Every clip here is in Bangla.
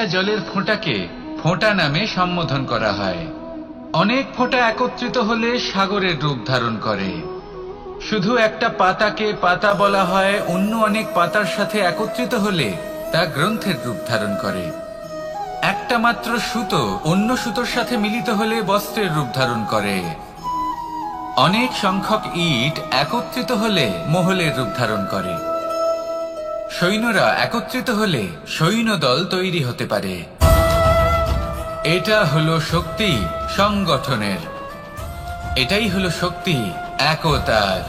একটা জলের ফোঁটাকে ফোঁটা নামে সম্বোধন করা হয়। অনেক ফোঁটা একত্রিত হলে সাগরের রূপ ধারণ করে। শুধু একটা পাতাকে পাতা বলা হয়, অন্য অনেক পাতার সাথে একত্রিত হলে তা গ্রন্থের রূপ ধারণ করে। একটা মাত্র সুতো অন্য সুতোর সাথে মিলিত হলে বস্ত্রের রূপ ধারণ করে। অনেক সংখ্যক ইট একত্রিত হলে মহলের রূপ ধারণ করে। সৈন্যরা একত্রিত হলে সৈন্যদল তৈরি হতে পারে। এটা হলো শক্তি সংগঠনের, এটাই হলো শক্তি একতার।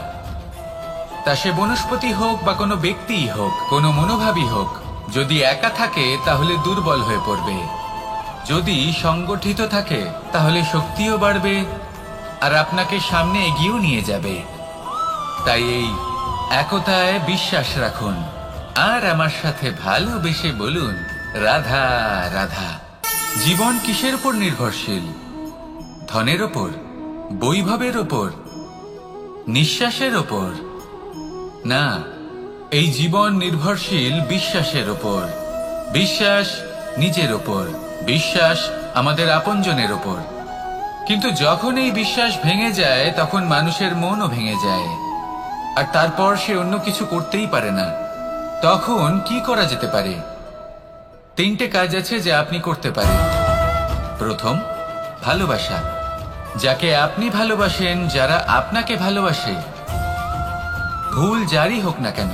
তা সে বনস্পতি হোক বা কোনো ব্যক্তিই হোক, কোনো মনোভাবই হোক, যদি একা থাকে তাহলে দুর্বল হয়ে পড়বে। যদি সংগঠিত থাকে তাহলে শক্তিও বাড়বে আর আপনাকে সামনে এগিয়েও নিয়ে যাবে। তাই এই একতায় বিশ্বাস রাখুন আর আমার সাথে ভালোবেসে বলুন, রাধা রাধা। জীবন কিসের উপর নির্ভরশীল? ধনের ওপর, বৈভবের ওপর, নিঃশ্বাসের ওপর? না, এই জীবন নির্ভরশীল বিশ্বাসের ওপর। বিশ্বাস নিজের ওপর, বিশ্বাস আমাদের আপনজনের ওপর। কিন্তু যখন এই বিশ্বাস ভেঙে যায় তখন মানুষের মনও ভেঙে যায়, আর তারপর সে অন্য কিছু করতেই পারে না। তখন কি করা যেতে পারে? 3টে কাজ আছে যা আপনি করতে পারেন। প্রথম, ভালোবাসা। যাকে আপনি ভালোবাসেন, যারা আপনাকে ভালোবাসে, ভুল যারই হোক না কেন,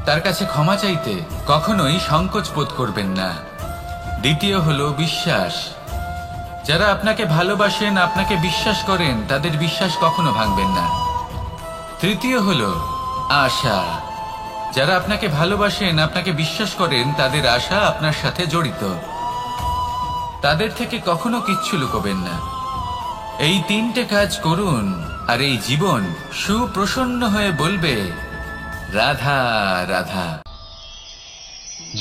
তার কাছে ক্ষমা চাইতে কখনোই সংকোচ বোধ করবেন না। দ্বিতীয় হলো বিশ্বাস। যারা আপনাকে ভালোবাসেন, আপনাকে বিশ্বাস করেন, তাদের বিশ্বাস কখনো ভাঙবেন না। তৃতীয় হলো আশা। যারা আপনাকে ভালোবাসেন, আপনাকে বিশ্বাস করেন, তাদের আশা আপনার সাথে জড়িত। তাদের থেকে কখনো কিচ্ছু লুকোবেন না। এই 3টে কাজ করুন আর এই জীবন সুপ্রসন্ন হয়ে বলবে, রাধা রাধা।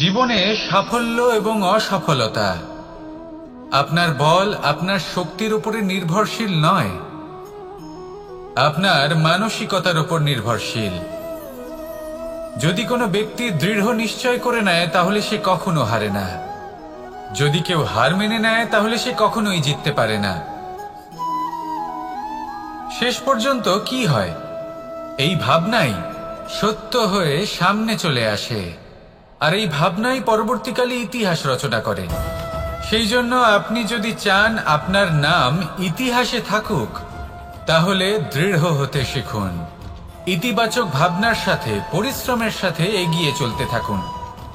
জীবনে সাফল্য এবং অসফলতা আপনার বল, আপনার শক্তির উপরে নির্ভরশীল নয়, আপনার মানসিকতার উপর নির্ভরশীল। যদি কোনো ব্যক্তি দৃঢ় নিশ্চয় করে নেয় তাহলে সে কখনো হারে না। যদি কেউ হার মেনে নেয় তাহলে সে কখনোই জিততে পারে না। শেষ পর্যন্ত কি হয়? এই ভাবনাই সত্য হয়ে সামনে চলে আসে, আর এই ভাবনাই পরবর্তীকালে ইতিহাস রচনা করে। সেই জন্য আপনি যদি চান আপনার নাম ইতিহাসে থাকুক, তাহলে দৃঢ় হতে শিখুন। ইতিবাচক ভাবনার সাথে, পরিশ্রমের সাথে এগিয়ে চলতে থাকুন।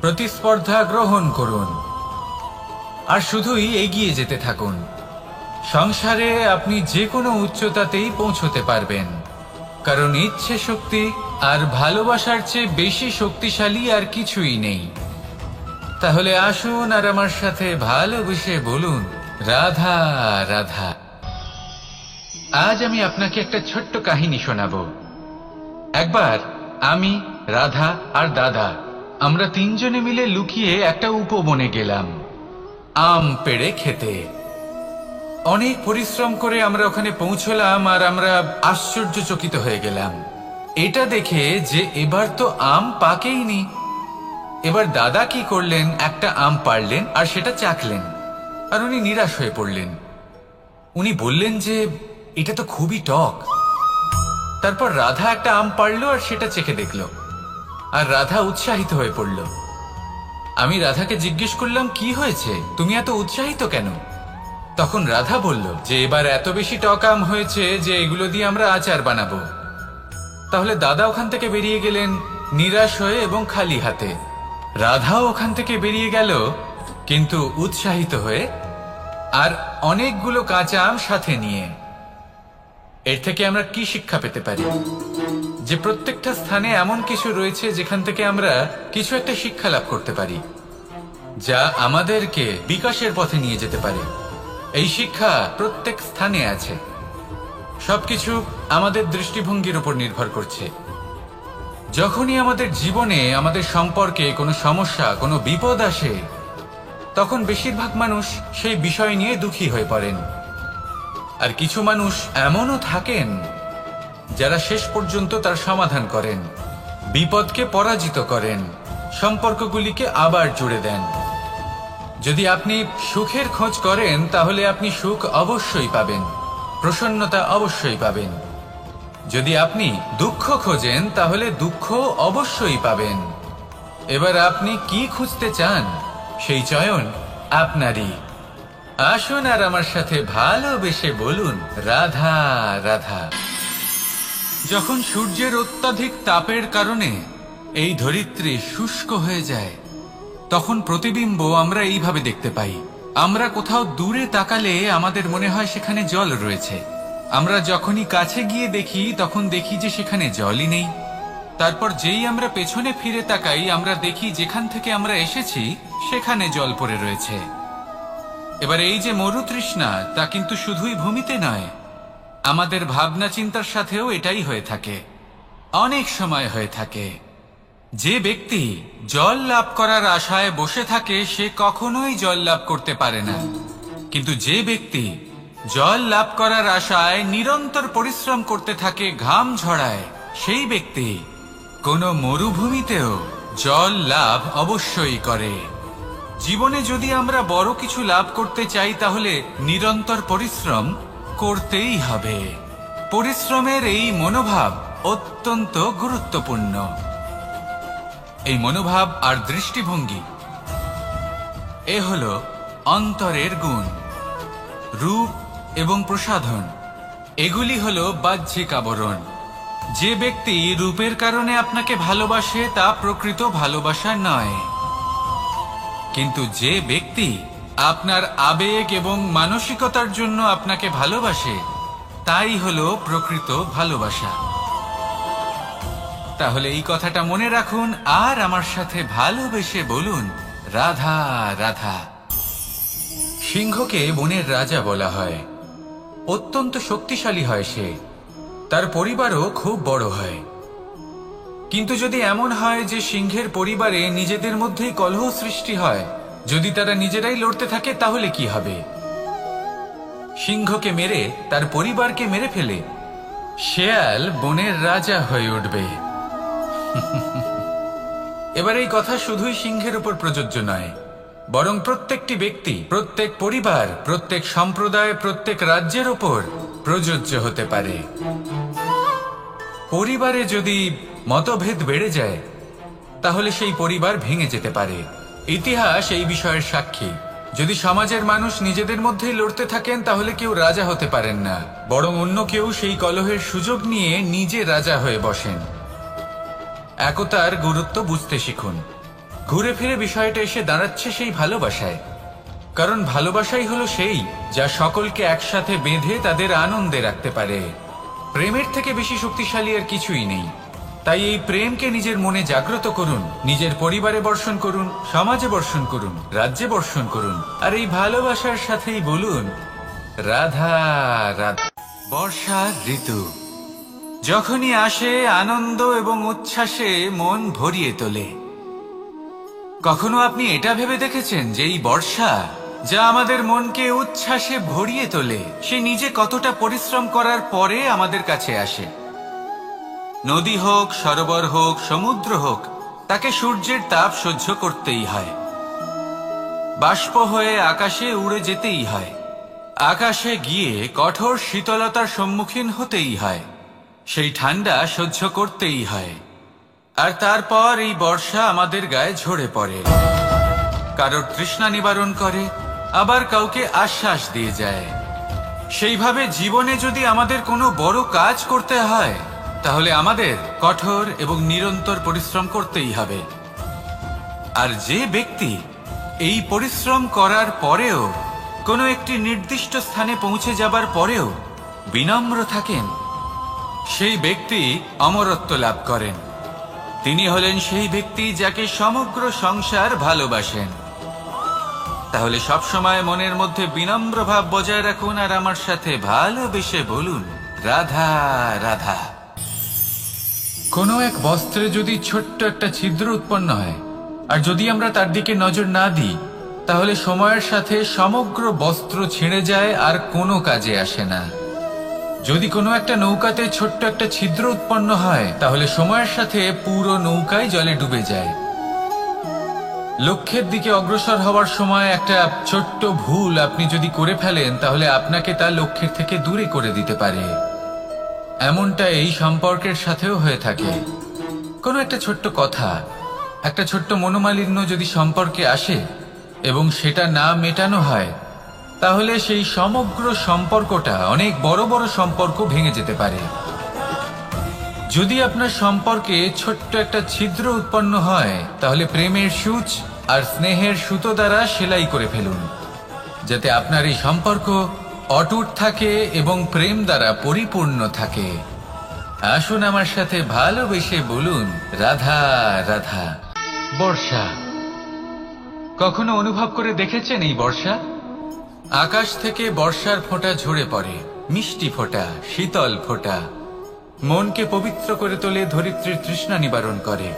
প্রতিস্পর্ধা গ্রহণ করুন আর শুধুই এগিয়ে যেতে থাকুন। সংসারে আপনি যে কোনো উচ্চতাতেই পৌঁছতে পারবেন, কারণ ইচ্ছে শক্তি আর ভালোবাসার চেয়ে বেশি শক্তিশালী আর কিছুই নেই। তাহলে আসুন আর আমার সাথে ভালোবেসে বলুন, রাধা রাধা। আজ আমি আপনাকে একটা ছোট্ট কাহিনী শোনাবো। একবার আমি, রাধা আর দাদা, আমরা 3 জনে মিলে লুকিয়ে একটা উপবনে গেলাম আম পেড়ে খেতে। অনেক পরিশ্রম করে আমরা ওখানে পৌঁছলাম আর আমরা আশ্চর্যচকিত হয়ে গেলাম এটা দেখে যে এবার তো আম পাকেইনি। এবার দাদা কি করলেন, একটা আম পাড়লেন আর সেটা চাখলেন, আর উনি নিরাশ হয়ে পড়লেন। উনি বললেন যে এটা তো খুবই টক। তারপর রাধা একটা আম পাড়লো আর সেটা চেখে দেখলো, আর রাধা উৎসাহিত হয়ে পড়ল। আমি রাধাকে জিজ্ঞেস করলাম, কি হয়েছে, তুমি এত উৎসাহিত কেন? তখন রাধা বলল যে এবার এত বেশি টক আম হয়েছে যে এগুলো দিয়ে আমরা আচার বানাবো। তাহলে দাদা ওখান থেকে বেরিয়ে গেলেন নিরাশ হয়ে এবং খালি হাতে। রাধাও ওখান থেকে বেরিয়ে গেল কিন্তু উৎসাহিত হয়ে, আর অনেকগুলো কাঁচা আম সাথে নিয়ে। এর থেকে আমরা কি শিক্ষা পেতে পারি? যে প্রত্যেকটা স্থানে এমন কিছু রয়েছে যেখান থেকে আমরা কিছু একটা শিক্ষা লাভ করতে পারি, যা আমাদেরকে বিকাশের পথে নিয়ে যেতে পারে। এই শিক্ষা প্রত্যেক স্থানে আছে। সবকিছু আমাদের দৃষ্টিভঙ্গির উপর নির্ভর করছে। যখনই আমাদের জীবনে, আমাদের সম্পর্কে কোনো সমস্যা, কোনো বিপদ আসে, তখন বেশিরভাগ মানুষ সেই বিষয় নিয়ে দুঃখী হয়ে পড়েন। আর কিছু মানুষ এমনও থাকেন যারা শেষ পর্যন্ত তার সমাধান করেন, বিপদকে পরাজিত করেন, সম্পর্কগুলিকে আবার জুড়ে দেন। যদি আপনি সুখের খোঁজ করেন তাহলে আপনি সুখ অবশ্যই পাবেন, প্রসন্নতা অবশ্যই পাবেন। যদি আপনি দুঃখ খোঁজেন তাহলে দুঃখ অবশ্যই পাবেন। এবার আপনি কি খুঁজতে চান সেই চয়ন আপনারই। আসুন আর আমার সাথে ভালোবেসে বলুন রাধা রাধা। যখন সূর্যের অত্যাধিক তাপের কারণে এই ধরিত্রী শুষ্ক হয়ে যায়, তখন প্রতিবিম্ব আমরা এইভাবে দেখতে পাই। আমরা কোথাও দূরে তাকালে আমাদের মনে হয় সেখানে জল রয়েছে। আমরা যখনই কাছে গিয়ে দেখি তখন দেখি যে সেখানে জলই নেই। তারপর যেই আমরা পেছনে ফিরে তাকাই আমরা দেখি যেখান থেকে আমরা এসেছি সেখানে জল পড়ে রয়েছে। এবার এই যে মরুতৃষ্ণা, তা কিন্তু শুধুই ভূমিতে নয়, আমাদের ভাবনা চিন্তার সাথেও এটাই হয়ে থাকে, অনেক সময় হয়ে থাকে। যে ব্যক্তি জল লাভ করার আশায় বসে থাকে সে কখনোই জল লাভ করতে পারে না, কিন্তু যে ব্যক্তি জল লাভ করার আশায় নিরন্তর পরিশ্রম করতে থাকে, ঘাম ঝরায়, সেই ব্যক্তি কোনো মরুভূমিতেও জল লাভ অবশ্যই করে। জীবনে যদি আমরা বড় কিছু লাভ করতে চাই তাহলে নিরন্তর পরিশ্রম করতেই হবে। পরিশ্রমের এই মনোভাব অত্যন্ত গুরুত্বপূর্ণ। এই মনোভাব আর দৃষ্টিভঙ্গি এ হলো অন্তরের গুণ। রূপ এবং প্রসাধন এগুলি হলো বাহ্যিক আবরণ। যে ব্যক্তি রূপের কারণে আপনাকে ভালোবাসে তা প্রকৃত ভালোবাসা নয়, কিন্তু যে ব্যক্তি আপনার আবেগ এবং মানসিকতার জন্য আপনাকে ভালোবাসে তাই হলো প্রকৃত ভালোবাসা। তাহলে এই কথাটা মনে রাখুন আর আমার সাথে ভালোবেসে বলুন রাধা রাধা। সিংহকে বনের রাজা বলা হয়। অত্যন্ত শক্তিশালী হয় সে, তার পরিবারও খুব বড় হয়। কিন্তু যদি এমন হয় যে সিংহের পরিবারে নিজেদের মধ্যেই কলহ সৃষ্টি হয়, যদি তারা নিজেরাই লড়তে থাকে তাহলে কি হবে? সিংহকে মেরে তার পরিবারকে মেরে ফেলে শেয়াল বনের রাজা হয়ে উঠবে। এবার এই কথা শুধুই সিংহের উপর প্রযোজ্য নয়, বরং প্রত্যেকটি ব্যক্তি, প্রত্যেক পরিবার, প্রত্যেক সম্প্রদায়, প্রত্যেক রাজ্যের উপর প্রযোজ্য হতে পারে। পরিবারে যদি মতভেদ বেড়ে যায় তাহলে সেই পরিবার ভেঙে যেতে পারে। ইতিহাস এই বিষয়ের সাক্ষী। যদি সমাজের মানুষ নিজেদের মধ্যেই লড়তে থাকেন তাহলে কেউ রাজা হতে পারেন না, বরং অন্য কেউ সেই কলহের সুযোগ নিয়ে নিজে রাজা হয়ে বসেন। একতার গুরুত্ব বুঝতে শিখুন। ঘুরে ফিরে বিষয়টা এসে দাঁড়াচ্ছে সেই ভালোবাসায়, কারণ ভালোবাসাই হলো সেই যা সকলকে একসাথে বেঁধে তাদের আনন্দে রাখতে পারে। প্রেমের থেকে বেশি শক্তিশালী আর কিছুই নেই। তাই এই প্রেমকে নিজের মনে জাগ্রত করুন, নিজের পরিবারে বর্ষণ করুন, সমাজে বর্ষণ করুন, রাজ্যে বর্ষণ করুন, আর এই ভালোবাসার সাথেই বলুন রাধা রাধা। বর্ষার ঋতু যখনই আসে আনন্দ এবং উচ্ছ্বাসে মন ভরিয়ে তোলে। কখনো আপনি এটা ভেবে দেখেছেন যে এই বর্ষা যা আমাদের মনকে উচ্ছ্বাসে ভরিয়ে তোলে সে নিজে কতটা পরিশ্রম করার পরে আমাদের কাছে আসে? নদী হোক, সরোবর হোক, সমুদ্র হোক, তাকে সূর্যের তাপ সহ্য করতেই হয়। বাষ্প হয়ে আকাশে উড়ে যেতেই হয়। আকাশে গিয়ে কঠোর শীতলতার সম্মুখীন হতেই হয়। সেই ঠান্ডা সহ্য করতেই হয়। আর তারপর এই বর্ষা আমাদের গায়ে ঝরে পড়ে, কারোর তৃষ্ণা নিবারণ করে, আবার কাউকে আশ্বাস দিয়ে যায়। সেইভাবে জীবনে যদি আমাদের কোনো বড় কাজ করতে হয় তাহলে আমাদের কঠোর এবং নিরন্তর পরিশ্রম করতেই হবে। আর যে ব্যক্তি এই পরিশ্রম করার পরেও কোনো একটি নির্দিষ্ট স্থানে পৌঁছে যাবার পরেও বিনম্র থাকেন, সেই ব্যক্তি অমরত্ব লাভ করেন। তিনি হলেন সেই ব্যক্তি যাকে সমগ্র সংসার ভালোবাসেন। তাহলে সবসময় মনের মধ্যে বিনম্র ভাব বজায় রাখুন আর আমার সাথে ভালোবেসে বলুন রাধা রাধা। কোনো এক বস্ত্রে যদি ছোট্ট একটা ছিদ্র উৎপন্ন হয় আর যদি আমরা তার দিকে নজর না দিই তাহলে সময়ের সাথে সমগ্র বস্ত্র ছিঁড়ে যায় আর কোনো কাজে আসে না। যদি কোনো একটা নৌকাতে ছোট্ট একটা ছিদ্র উৎপন্ন হয় তাহলে সময়ের সাথে পুরো নৌকাই জলে ডুবে যায়। লক্ষ্যের দিকে অগ্রসর হওয়ার সময় একটা ছোট্ট ভুল আপনি যদি করে ফেলেন, তাহলে আপনাকে তা লক্ষ্যের থেকে দূরে করে দিতে পারে। এমনটা এই সম্পর্কের সাথেও হয়ে থাকে। কোনো একটা ছোট্ট কথা, একটা ছোট্ট মনোমালিন্য যদি সম্পর্কে আসে এবং সেটা না মেটানো হয়, তাহলে সেই সমগ্র সম্পর্কটা অনেক বড় বড় সম্পর্ক ভেঙে যেতে পারে। যদি আপনার সম্পর্কে ছোট্ট একটা ছিদ্র উৎপন্ন হয়, তাহলে প্রেমের সূচ আর স্নেহের সুতো দ্বারা সেলাই করে ফেলুন, যাতে আপনার এই সম্পর্ক অটুট থাকে এবং প্রেম দ্বারা পরিপূর্ণ থাকে। আসুন আমার সাথে ভালোবেসে বলুন, রাধা রাধা। বর্ষা। কখনো অনুভব করে দেখেছেন এই বর্ষা? আকাশ থেকে বর্ষার ফোঁটা ঝরে পড়ে, মিষ্টি ফোঁটা, শীতল ফোঁটা, মনকে পবিত্র করে তোলে, ধরিত্রীর তৃষ্ণা নিবারণ করে,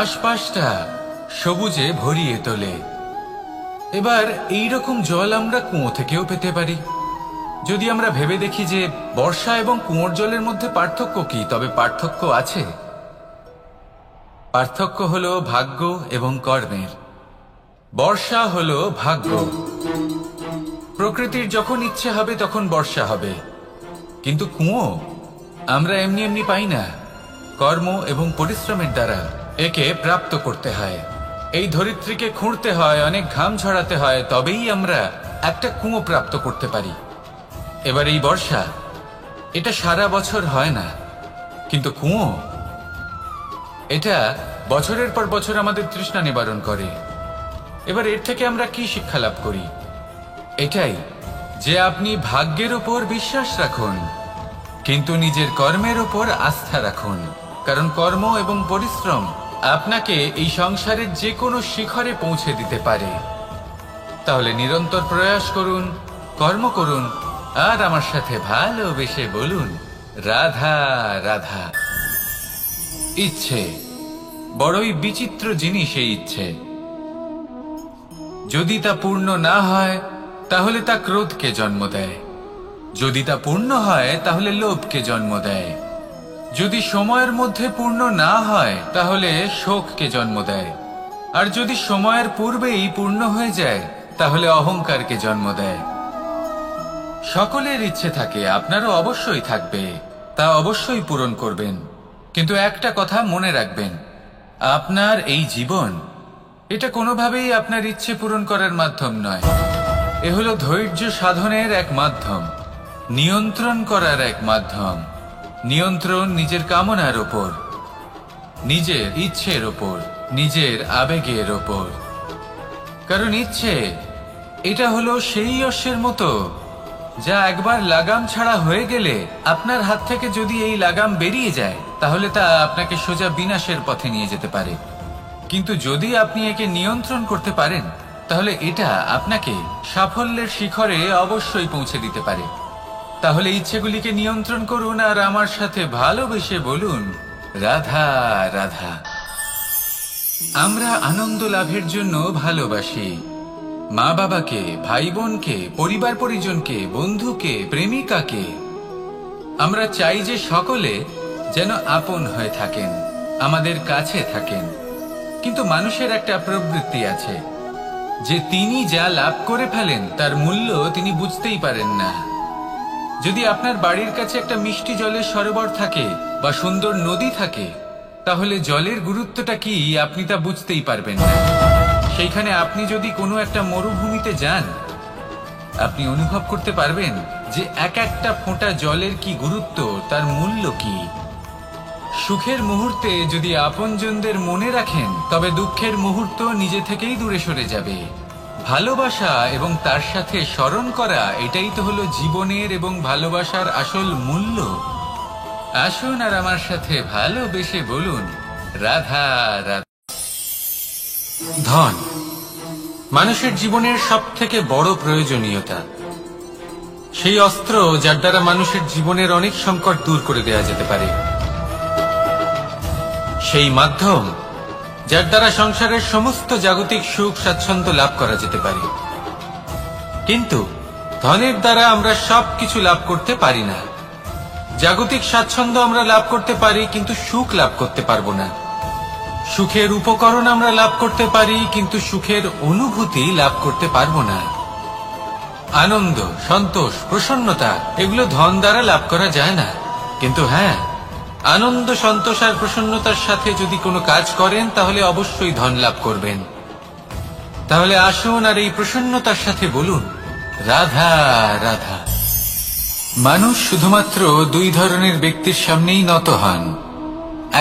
আশপাশটা সবুজে ভরিয়ে তোলে। এবার এইরকম জল আমরা কুয়ো থেকেও পেতে পারি। যদি আমরা ভেবে দেখি যে বর্ষা এবং কুয়োর জলের মধ্যে পার্থক্য কি, তবে পার্থক্য আছে। পার্থক্য হলো ভাগ্য এবং কর্মের। বর্ষা হলো ভাগ্য। প্রকৃতির যখন ইচ্ছে হবে তখন বর্ষা হবে, কিন্তু কুয়ো আমরা এমনি এমনি পাই না। কর্ম এবং পরিশ্রমের দ্বারা একে প্রাপ্ত করতে হয়। এই ধরিত্রীকে খুঁড়তে হয়, অনেক ঘাম ঝরাতে হয়, তবেই আমরা একটা কুয়ো প্রাপ্ত করতে পারি। এবার এই বর্ষা, এটা সারা বছর হয় না, কিন্তু কুয়ো এটা বছরের পর বছর আমাদের তৃষ্ণা নিবারণ করে। এবার এর থেকে আমরা কি শিক্ষা লাভ করি? এটাই যে আপনি ভাগ্যের উপর বিশ্বাস রাখুন, কিন্তু নিজের কর্মের উপর আস্থা রাখুন। কারণ কর্ম এবং পরিশ্রম আপনাকে এই সংসারের যে কোনো শিখরে পৌঁছে দিতে পারে। তাহলে নিরন্তর প্রয়াস করুন, কর্ম করুন, আর আমার সাথে ভালোবেসে বলুন, রাধা রাধা। ইচ্ছে বড়ই বিচিত্র জিনিস। এই ইচ্ছে যদি তা পূর্ণ না হয়, তাহলে তা ক্রোধকে জন্ম দেয়। যদি তা পূর্ণ হয়, তাহলে লোভকে জন্ম দেয়। যদি সময়ের মধ্যে পূর্ণ না হয়, তাহলে শোককে জন্ম দেয়। আর যদি সময়ের পূর্বেই পূর্ণ হয়ে যায়, তাহলে অহংকারকে জন্ম দেয়। সকলের ইচ্ছে থাকে, আপনারও অবশ্যই থাকবে, তা অবশ্যই পূরণ করবেন। কিন্তু একটা কথা মনে রাখবেন, আপনার এই জীবন, এটা কোনোভাবেই আপনার ইচ্ছে পূরণ করার মাধ্যম নয়। এ হলো ধৈর্য সাধনের এক মাধ্যম, নিয়ন্ত্রণ করার এক মাধ্যম। নিয়ন্ত্রণ নিজের কামনার ওপর, নিজের ইচ্ছের ওপর, নিজের আবেগের ওপর। কারণ ইচ্ছে এটা হলো সেই অশ্বের মতো, যা একবার লাগাম ছাড়া হয়ে গেলে, আপনার হাত থেকে যদি এই লাগাম বেরিয়ে যায়, তাহলে তা আপনাকে সোজা বিনাশের পথে নিয়ে যেতে পারে। কিন্তু যদি আপনি একে নিয়ন্ত্রণ করতে পারেন, তাহলে এটা আপনাকে সাফল্যের শিখরে অবশ্যই পৌঁছে দিতে পারে। তাহলে ইচ্ছেগুলিকে নিয়ন্ত্রণ করুন, আর আমার সাথে ভালোবেসে বলুন, রাধা রাধা। আমরা আনন্দ লাভের জন্য ভালোবাসি মা বাবাকে, ভাই বোনকে, পরিবার পরিজনকে, বন্ধুকে, প্রেমিকাকে। আমরা চাই যে সকলে যেন আপন হয়ে থাকেন, আমাদের কাছে থাকেন। কিন্তু মানুষের একটা প্রবৃত্তি আছে যে তিনি যা লাভ করে ফেলেন তার মূল্য তিনি বুঝতেই পারেন না। যদি আপনার বাড়ির কাছে একটা মিষ্টি জলের সরোবর থাকে বা সুন্দর নদী থাকে, তাহলে জলের গুরুত্বটা কি আপনি তা বুঝতেই পারবেন না। সেইখানে আপনি যদি কোনো একটা মরুভূমিতে যান, আপনি অনুভব করতে পারবেন যে এক একটা ফোঁটা জলের কি গুরুত্ব, তার মূল্য কি। সুখের মুহূর্তে যদি আপনজনদের মনে রাখেন, তবে দুঃখের মুহূর্ত নিজে থেকেই দূরে সরে যাবে। ভালোবাসা এবং তার সাথে স্মরণ করা, এটাই তো হলো জীবনের এবং ভালোবাসার আসল মূল্য। আসুন আর আমার সাথে ভালোবেসে বলুন, রাধা রাধা। ধন মানুষের জীবনের সবথেকে বড় প্রয়োজনীয়তা, সেই অস্ত্র যার দ্বারা মানুষের জীবনের অনেক সংকট দূর করে দেওয়া যেতে পারে, সেই মাধ্যম যার দ্বারা সংসারের সমস্ত জাগতিক সুখ স্বাচ্ছন্দ্য লাভ করা যেতে পারে। কিন্তু ধনের দ্বারা আমরা সবকিছু লাভ করতে পারি না। জাগতিক স্বাচ্ছন্দ্য আমরা লাভ করতে পারি, কিন্তু সুখ লাভ করতে পারবো না। সুখের উপকরণ আমরা লাভ করতে পারি, কিন্তু সুখের অনুভূতি লাভ করতে পারবো না। আনন্দ, সন্তোষ, প্রসন্নতা এগুলো ধন দ্বারা লাভ করা যায় না। কিন্তু হ্যাঁ, আনন্দ, সন্তোষ আর প্রসন্নতার সাথে যদি কোনো কাজ করেন তাহলে অবশ্যই ধন লাভ করবেন। তাহলে আসুন আর এই প্রসন্নতার সাথে বলুন, রাধা রাধা। মানুষ শুধুমাত্র দুই ধরনের ব্যক্তির সামনেই নত হন।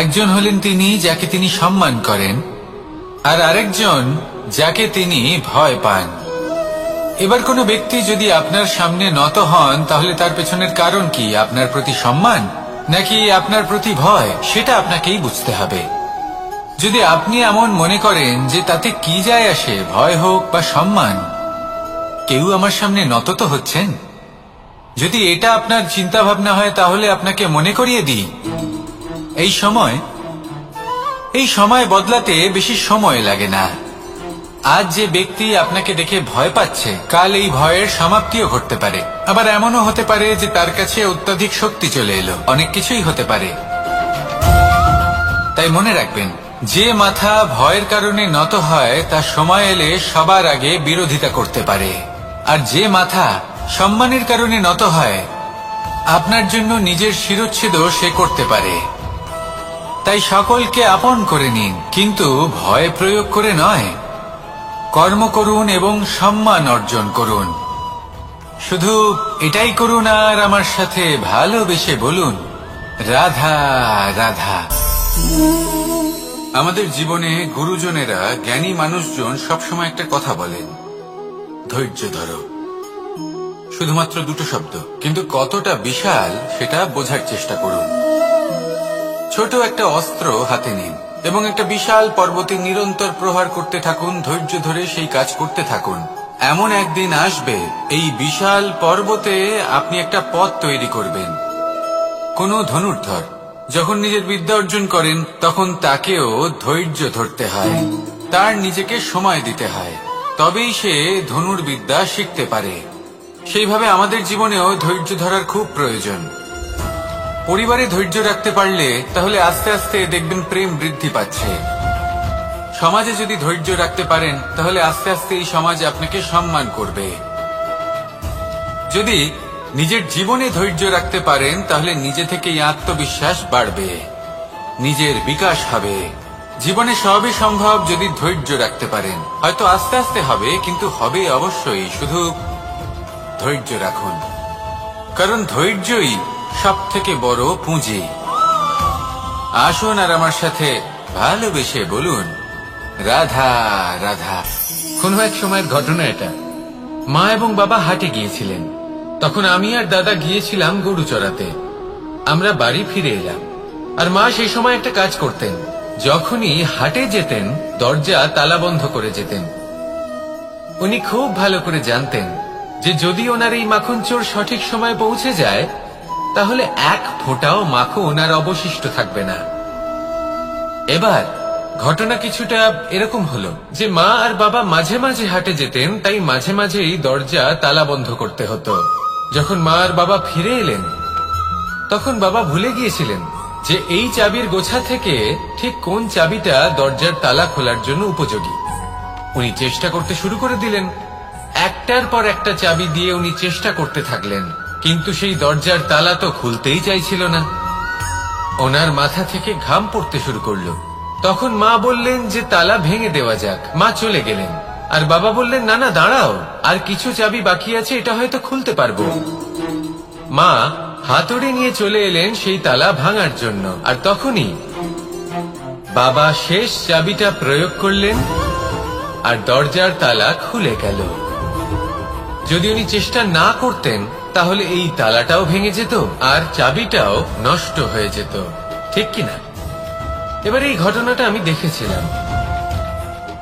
একজন হলেন তিনি যাকে তিনি সম্মান করেন, আর আরেকজন যাকে তিনি ভয় পান। এবার কোনো ব্যক্তি যদি আপনার সামনে নত হন তাহলে তার পেছনের কারণ কি? আপনার প্রতি সম্মান নাকি আপনার প্রতি ভয়? সেটা আপনাকেই বুঝতে হবে। যদি আপনি এমন মনে করেন যে তাতে কি যায় আসে, ভয় হোক বা সম্মান, কেউ আমার সামনে নত তো হচ্ছেন, যদি এটা আপনার চিন্তা ভাবনা হয় তাহলে আপনাকে মনে করিয়ে দিই, এই সময় বদলাতে বেশি সময় লাগে না। আজ যে ব্যক্তি আপনাকে দেখে ভয় পাচ্ছে, কাল এই ভয়ের সমাপ্তিও ঘটতে পারে। আবার এমনও হতে পারে যে তার কাছে অত্যধিক শক্তি চলে এলো। অনেক কিছুই হতে পারে। তাই মনে রাখবেন, যে মাথা ভয়ের কারণে নত হয় তা সময় এলে সবার আগে বিরোধিতা করতে পারে, আর যে মাথা সম্মানের কারণে নত হয় আপনার জন্য নিজের শিরচ্ছেদও সে করতে পারে। তাই সকলকে আপন করে নিন, কিন্তু ভয় প্রয়োগ করে নয়। কর্ম করুন এবং সম্মান অর্জন করুন। শুধু এটাই করুন আর আমার সাথে ভালোবেসে বলুন, রাধা রাধা। আমাদের জীবনে গুরুজনেরা, জ্ঞানী মানুষজন সবসময় একটা কথা বলেন, ধৈর্য ধরো। শুধুমাত্র দুটো শব্দ, কিন্তু কতটা বিশাল সেটা বোঝার চেষ্টা করুন। ছোট একটা অস্ত্র হাতে নিন এবং একটা বিশাল পর্বতে নিরন্তর প্রহার করতে থাকুন। ধৈর্য ধরে সেই কাজ করতে থাকুন। এমন একদিন আসবে এই বিশাল পর্বতে আপনি একটা পথ তৈরি করবেন। কোন ধনুর্ধর যখন নিজের বিদ্যা অর্জন করেন তখন তাকেও ধৈর্য ধরতে হয়, তার নিজেকে সময় দিতে হয়, তবেই সে ধনুর্বিদ্যা শিখতে পারে। সেইভাবে আমাদের জীবনেও ধৈর্য ধরার খুব প্রয়োজন। পরিবারে ধৈর্য রাখতে পারলে তাহলে আস্তে আস্তে দেখবেন প্রেম বৃদ্ধি পাচ্ছে। সমাজে যদি ধৈর্য রাখতে পারেন তাহলে আস্তে আস্তে এই সমাজ আপনাকে সম্মান করবে। যদি নিজের জীবনে ধৈর্য রাখতে পারেন তাহলে নিজে থেকেই আত্মবিশ্বাস বাড়বে, নিজের বিকাশ হবে। জীবনে সবই সম্ভব যদি ধৈর্য রাখতে পারেন। হয়তো আস্তে আস্তে হবে, কিন্তু হবে অবশ্যই। শুধু ধৈর্য রাখুন, কারণ ধৈর্যই সব থেকে বড় পুঁজি। আসুন আর আমার সাথে ভালোবেসে বলুন, রাধা রাধা। কোন এক সময়ের ঘটনা এটা। মা এবং বাবা হাটে গিয়েছিলেন। তখন আমি আর দাদা গিয়েছিলাম গরু চড়াতে। আমরা বাড়ি ফিরে এলাম, আর মা সেই সময় একটা কাজ করতেন। যখনই হাটে যেতেন দরজা তালা বন্ধ করে যেতেন। উনি খুব ভালো করে জানতেন যে যদি ওনার এই মাখন চোর সঠিক সময় পৌঁছে যায় তাহলে এক ফোঁটাও মাখন আর অবশিষ্ট থাকবে না। এবার ঘটনা কিছুটা এরকম হলো যে মা আর বাবা মাঝে মাঝে হাটে যেতেন, তাই মাঝে মাঝেই দরজা তালা বন্ধ করতে হতো। যখন মা আর বাবা ফিরে এলেন তখন বাবা ভুলে গিয়েছিলেন যে এই চাবির গোছা থেকে ঠিক কোন চাবিটা দরজার তালা খোলার জন্য উপযোগী। উনি চেষ্টা করতে শুরু করে দিলেন। একটার পর একটা চাবি দিয়ে উনি চেষ্টা করতে থাকলেন, কিন্তু সেই দরজার তালা তো খুলতেই চাইছিল না। ওনার মাথা থেকে ঘাম পড়তে শুরু করলো। তখন মা বললেন যে তালা ভেঙে দেওয়া যাক। মা চলে গেলেন, আর বাবা বললেন, না না দাঁড়াও, আর কিছু চাবি বাকি আছে, এটা হয়তো খুলতে পারবো। মা হাতুড়ি নিয়ে চলে এলেন সেই তালা ভাঙার জন্য, আর তখনই বাবা শেষ চাবিটা প্রয়োগ করলেন আর দরজার তালা খুলে গেল। যদি উনি চেষ্টা না করতেন তাহলে এই তালাটাও ভেঙে যেত আর চাবিটাও নষ্ট হয়ে যেত, ঠিক কিনা? এবার এই ঘটনাটা আমি দেখেছিলাম,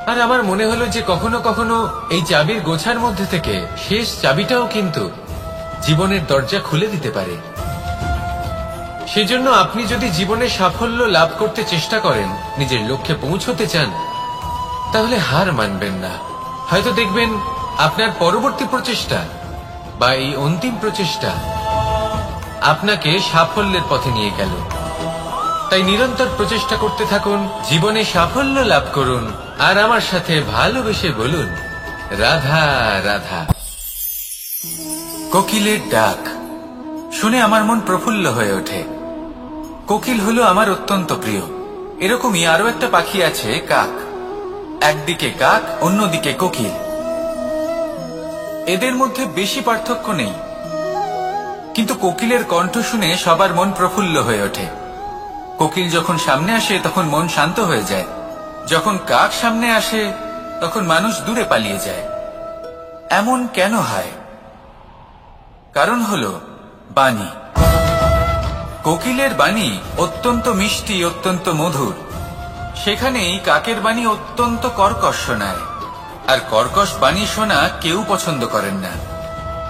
আর আমার মনে হলো যে কখনো কখনো এই চাবির গোছার মধ্যে থেকে শেষ চাবিটাও কিন্তু জীবনের দরজা খুলে দিতে পারে। সেজন্য আপনি যদি জীবনে সাফল্য লাভ করতে চেষ্টা করেন, নিজের লক্ষ্যে পৌঁছতে চান, তাহলে হার মানবেন না। হয়তো দেখবেন আপনার পরবর্তী প্রচেষ্টা বা এই অন্তিম প্রচেষ্টা আপনাকে সাফল্যের পথে নিয়ে গেল। তাই নিরন্তর প্রচেষ্টা করতে থাকুন, জীবনে সাফল্য লাভ করুন, আর আমার সাথে ভালোবেসে বলুন, রাধা রাধা। কোকিলের ডাক শুনে আমার মন প্রফুল্ল হয়ে ওঠে। কোকিল হলো আমার অত্যন্ত প্রিয়। এরকমই আরো একটা পাখি আছে, কাক। একদিকে কাক, অন্যদিকে কোকিল। এদের মধ্যে বেশি পার্থক্য নেই, কিন্তু কোকিলের কণ্ঠ শুনে সবার মন প্রফুল্ল হয়ে ওঠে। কোকিল যখন সামনে আসে তখন মন শান্ত হয়ে যায়, যখন কাক সামনে আসে তখন মানুষ দূরে পালিয়ে যায়। এমন কেন হয়? কারণ হলো বাণী। কোকিলের বাণী অত্যন্ত মিষ্টি, অত্যন্ত মধুর। সেখানেই কাকের বাণী অত্যন্ত কর্কশ শোনায়, আর কর্কশ বাণী শোনা কেউ পছন্দ করেন না।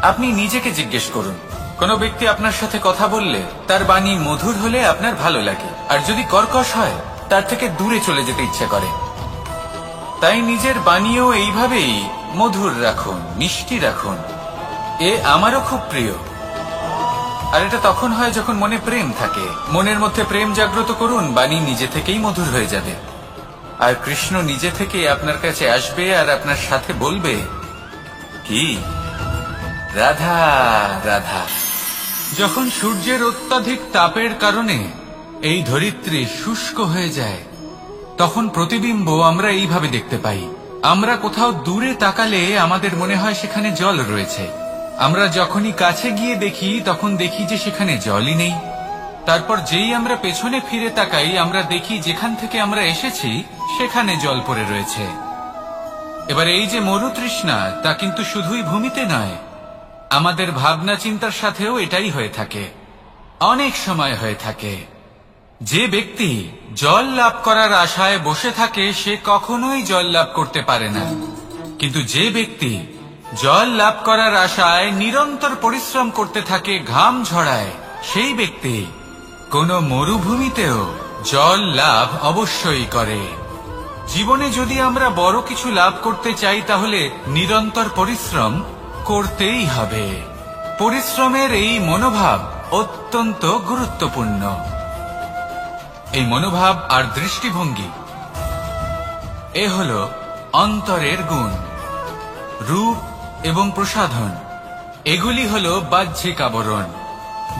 আপনি নিজেকে জিজ্ঞেস করুন, কোন ব্যক্তি আপনার সাথে কথা বললে তার বাণী মধুর হলে আপনার ভালো লাগে, আর যদি কর্কশ হয় তার থেকে দূরে চলে যেতে ইচ্ছে করে। তাই নিজের বাণীও এইভাবেই মধুর রাখুন, মিষ্টি রাখুন। এ আমারও খুব প্রিয়। আর এটা তখন হয় যখন মনে প্রেম থাকে। মনের মধ্যে প্রেম জাগ্রত করুন, বাণী নিজে থেকেই মধুর হয়ে যাবে। আর কৃষ্ণ নিজে থেকে আপনার কাছে আসবে আর আপনার সাথে বলবে, কি রাধা রাধা। যখন সূর্যের অত্যাধিক তাপের কারণে এই ধরিত্রী শুষ্ক হয়ে যায়, তখন প্রতিবিম্ব আমরা এইভাবে দেখতে পাই। আমরা কোথাও দূরে তাকালে আমাদের মনে হয় সেখানে জল রয়েছে। আমরা যখনই কাছে গিয়ে দেখি তখন দেখি যে সেখানে জলই নেই। তারপর যেই আমরা পেছনে ফিরে তাকাই, আমরা দেখি যেখান থেকে আমরা এসেছি সেখানে জল পড়ে রয়েছে। এবার এই যে মরুতৃষ্ণা, তা কিন্তু শুধুই ভূমিতে নয়, আমাদের ভাবনা চিন্তার সাথেও এটাই হয়ে থাকে, অনেক সময় হয়ে থাকে। যে ব্যক্তি জল লাভ করার আশায় বসে থাকে সে কখনোই জল লাভ করতে পারে না, কিন্তু যে ব্যক্তি জল লাভ করার আশায় নিরন্তর পরিশ্রম করতে থাকে, ঘাম ঝরায়, সেই ব্যক্তি কোনো মরুভূমিতেও জল লাভ অবশ্যই করে। জীবনে যদি আমরা বড় কিছু লাভ করতে চাই তাহলে নিরন্তর পরিশ্রম করতেই হবে। পরিশ্রমের এই মনোভাব অত্যন্ত গুরুত্বপূর্ণ। এই মনোভাব আর দৃষ্টিভঙ্গি এ হলো অন্তরের গুণ। রূপ এবং প্রসাধন এগুলি হলো বাহ্যিক আবরণ।